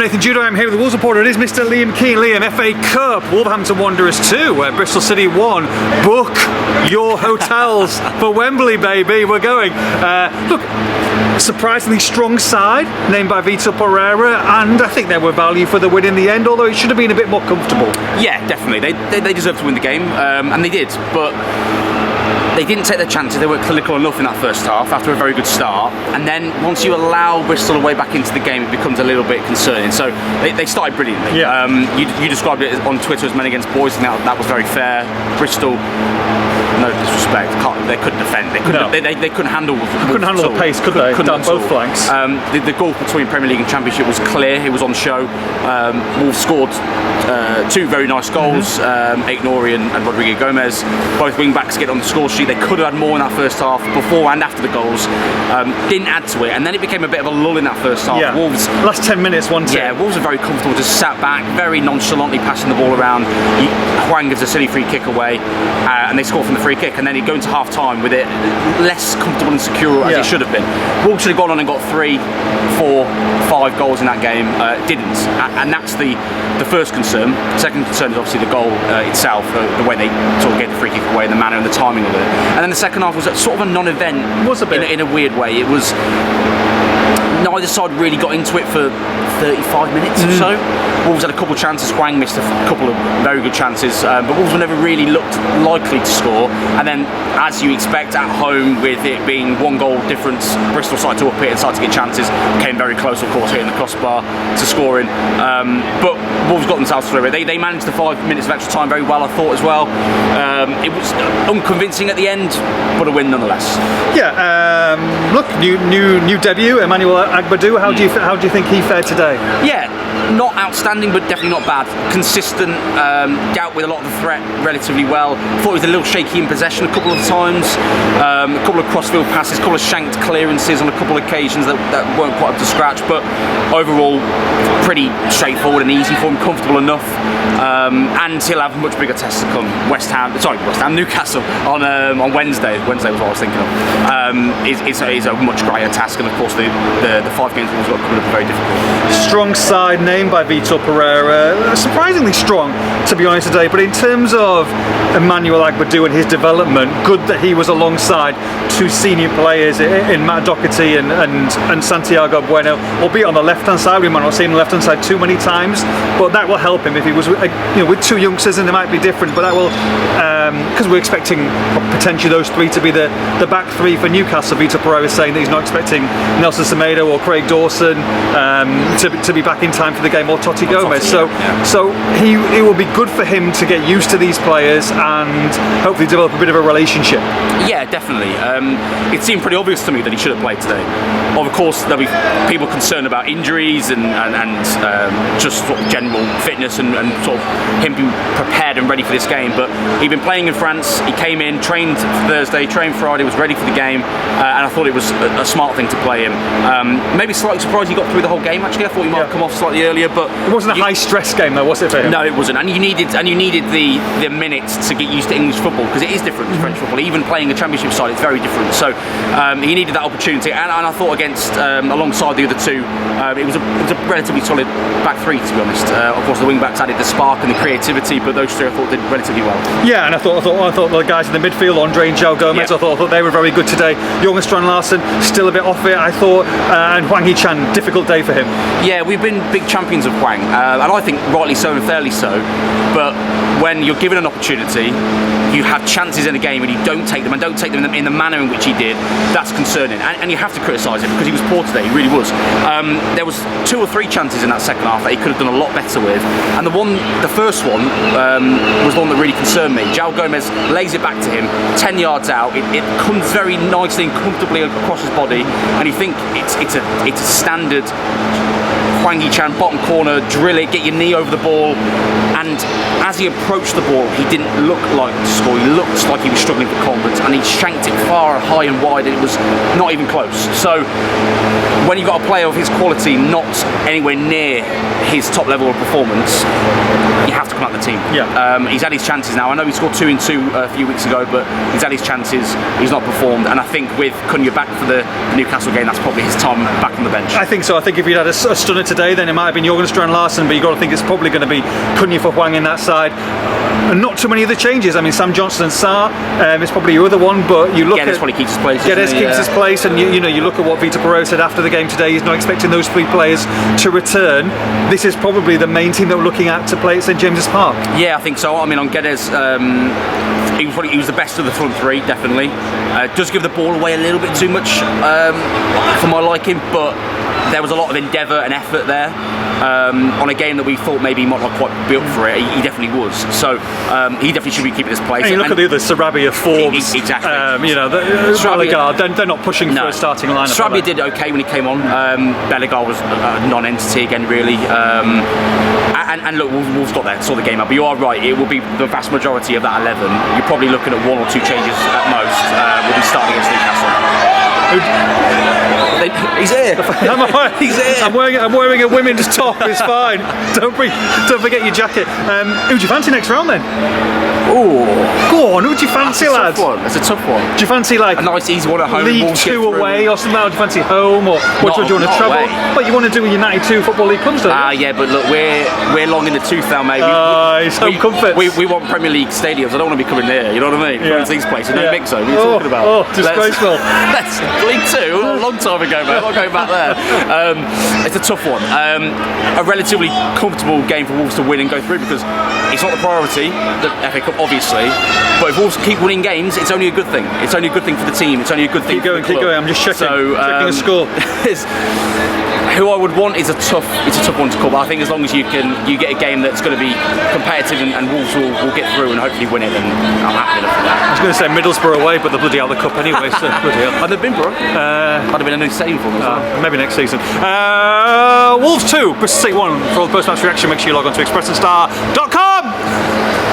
Nathan Judo, I'm here with the Wolves reporter. It is Mr. Liam Keane. Liam, FA Cup, Wolverhampton Wanderers 2, Bristol City 1. Book your hotels for Wembley, baby. We're going. Look, surprisingly strong side, named by Vitor Pereira, and I think they were value for the win in the end, although it should have been a bit more comfortable. Yeah, definitely. They deserved to win the game, and they did, but they didn't take their chances. They weren't clinical enough in that first half after a very good start, and then once you allow Bristol a way back into the game, it becomes a little bit concerning. So they started brilliantly. Yeah. You described it on Twitter as men against boys, and that was very fair. Bristol, no disrespect, they couldn't defend. They couldn't handle. Couldn't handle the pace, could they? Down both flanks. The gulf between Premier League and Championship was clear. It was on show. Wolves scored two very nice goals. Aït-Nouri and Rodrigo Gomez, both wing backs, get on the score sheet. They could have had more in that first half, before and after the goals. Didn't add to it, and then it became a bit of a lull in that first half. Yeah. Wolves, last 10 minutes, 1-2. Yeah, Wolves are very comfortable, just sat back, very nonchalantly passing the ball around. Hwang gives a silly free kick away, and they score from the free kick, and then you go into half time with it less comfortable and secure as it should have been. Wolves should have gone on and got 3, 4, 5 goals in that game. Didn't, and that's the first concern. Second concern is obviously the goal itself, the way they sort of get the free kick away, and the manner and the timing of it. And then the second half was sort of a non-event. Was a bit in a weird way. It was, neither side really got into it for 35 minutes or so. Wolves had a couple of chances. Hwang missed a couple of very good chances, but Wolves were never really looked likely to score. And then, as you expect at home, with it being 1 goal difference, Bristol started to up it and started to get chances. Came very close, of course, hitting the crossbar to scoring. But Wolves got themselves through it. They managed the 5 minutes of extra time very well, I thought, as well. It was unconvincing at the end, but a win nonetheless. Yeah. Look, new debut, Emmanuel Agbadou. How do you think he fared today? Yeah, not outstanding, but definitely not bad. Consistent, dealt with a lot of the threat relatively well. Thought he was a little shaky in possession a couple of times. A couple of crossfield passes, a couple of shanked clearances on a couple of occasions that weren't quite up to scratch. But overall, pretty straightforward and easy for him, comfortable enough. And he'll have a much bigger test to come. Newcastle on Wednesday. Wednesday was what I was thinking of. It's a much greater task, and of course the 5 games Wolves got coming up are very difficult. Strong side named by Vitor Pereira, surprisingly strong to be honest today, but in terms of Emmanuel Agbadou and his development, good that he was alongside 2 senior players in Matt Doherty and Santiago Bueno, albeit on the left hand side. We might not see him on the left hand side too many times, but that will help him if he was with 2 youngsters, and it might be different, but that will, because we're expecting potentially those 3 to be the back 3 for Newcastle. Vitor Pereira is saying that he's not expecting Nelson Semedo or Craig Dawson to be back in time for the game, or Totti Gomez. So it will be good for him to get used to these players and hopefully develop a bit of a relationship. Yeah, definitely. It seemed pretty obvious to me that he should have played today. Of course, there'll be people concerned about injuries and just sort of general fitness and sort of him being prepared and ready for this game. But he'd been playing in France. He came in, trained Thursday, trained Friday, was ready for the game, and I thought it was a smart thing to play him. Maybe slightly surprised he got through the whole game. Actually, I thought he might have come off slightly earlier, but it wasn't a high stress game, though, was it for him? No, it wasn't. And you needed the minutes to get used to English football, because it is different to French football. Even playing a Championship side, it's very different. So he needed that opportunity, and I thought against alongside the other 2, it was a relatively solid back 3, to be honest. Of course, the wing backs added the spark and the creativity, but those 3 I thought did relatively well. Yeah, and I thought the guys in the midfield, Andre and João Gomez, I thought they were very good today. Jorgen Strand Larsen still a bit off it, I thought, and Hwang Hee-chan, difficult day for him. Yeah, we've been big champions of Hwang, and I think rightly so and fairly so. But when you're given an opportunity, you have chances in a game and you don't take them, in the manner in which he did, that's concerning. And you have to criticise him, because he was poor today, he really was. There was 2 or 3 chances in that second half that he could have done a lot better with, and the first one was the one that really concerned me. João Gomez lays it back to him, 10 yards out, it comes very nicely and comfortably across his body, and you think it's a standard Hwang Hee-chan bottom corner, drill it, get your knee over the ball, and as he approached the ball, he didn't look like to score. He looked like he was struggling for confidence, and he shanked it far, high and wide, and it was not even close. So when you've got a player of his quality not anywhere near his top level of performance, you have to come out the team. Yeah. He's had his chances now. I know he scored 2 in 2 a few weeks ago, but he's had his chances. He's not performed, and I think with Cunha back for the Newcastle game, that's probably his time back on the bench. I think so. I think if he'd had a stunner today, then it might have been Jorgen Strand-Larsen, but you've got to think it's probably going to be Cunha for Hwang in that side. And not too many other changes. I mean, Sam Johnson and Sarr is probably your other one, but you look Geddes probably keeps his place. Geddes keeps his place, and you look at what Vitor Pereira said after the game today. He's not expecting those 3 players to return. This is probably the main team that we're looking at to play at St James's Park. Yeah, I think so. I mean, on Geddes, he was the best of the front 3, definitely. Does give the ball away a little bit too much for my liking, but there was a lot of endeavour and effort there. On a game that we thought maybe he might not quite be up for it, he definitely was. So he definitely should be keeping his place. And you look at the other Sarabia forms. Exactly. Bellegarde, they're not pushing for a starting lineup. Sarabia did okay when he came on. Bellegarde was a non-entity again, really. And look, Wolves got there, saw the game out. But you are right, it will be the vast majority of that 11. You're probably looking at 1 or 2 changes at most. Will be starting against Newcastle. He's here. He's here. I'm wearing a women's top. It's fine. Don't forget your jacket. Who do you fancy next round then? Oh, go on. Who do you fancy, lads? That's a tough one. Do you fancy like a nice easy one at home? League 2 away or something? Or do you fancy home or what do you want to travel? What you want to do with United 2 Football League clubs, don't you? Yeah, but look, we're long in the tooth now, mate. It's home comfort. We want Premier League stadiums. I don't want to be coming there. You know what I mean? Yeah. These places, no mixo. What are you talking about? Oh, disgraceful. That's League 2 a long time ago, mate. I'm not going back there. It's a tough one. A relatively comfortable game for Wolves to win and go through because it's not the priority, the FA Cup, obviously. But if Wolves keep winning games, it's only a good thing. It's only a good thing for the team. It's only a good thing for the club. Keep going. I'm just checking. Checking a score. Who I would want is a tough one to call. But I think as long as you get a game that's going to be competitive and Wolves will get through and hopefully win it, then I'm happy enough for that. I was going to say Middlesbrough away, but they're bloody out of the cup anyway. So bloody hell. And they've been, bro. Might have been a new saving for them as well. Maybe next season. Wolves 2, Bristol City 1. For all the post-match reaction, make sure you log on to expressandstar.com.